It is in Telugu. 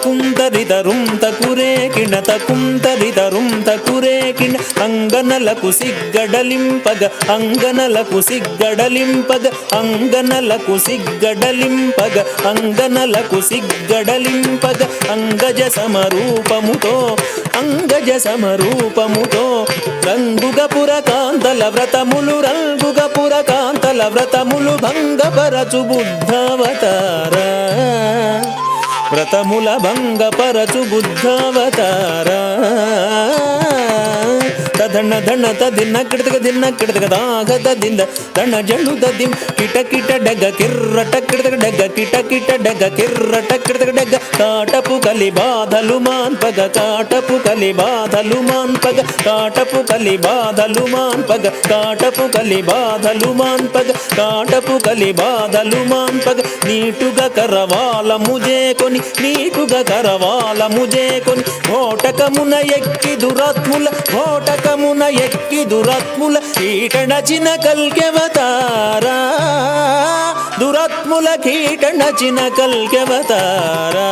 తకుంతరితరుం తకురేకిణ తకుంతరితరుం తకురేకిణ అంగనలకు సిగ్గడలింపగ అంగనలకు సిగ్గడలింపగ అంగనలకు సిగ్గడలింపగ అంగనలకు సిగ్గడలింపగ అంగజ సమరూపముతో అంగజ సమరూపముతో రంగుగపుర కాంతల వ్రతములు రంగుగపుర కాంతల వ్రతములు భంగపరచు బుద్ధావతార వ్రతముల భంగపరచు బుద్ధావతార ధన ధన తదిన్న కిడతక దిన్న కిడతక దాగ దింద ధన జండు దదిం కిట కిట డగ కిర్రట కిడతక డగ కిట కిట డగ కిర్రట కిడతక డగ కాటపు కలి బాధలు మాన్పగ కాటపు కలి బాధలు మాన్పగ కాటపు కలి బాధలు మాన్పగ కాటపు కలి బాధలు మాన్పగ కాటపు కలి బాధలు మాన్పగ నీటుగా కరవాల ముజేకొని నీటుగా కరవాల ముజేకొని ఓటకమున ఎక్కి దురాత్ముల ఓటకమున ఎక్కి దురాత్ముల కీటనచిన కల్కెవతారా దురాత్ముల కీటనచిన కల్కెవతారా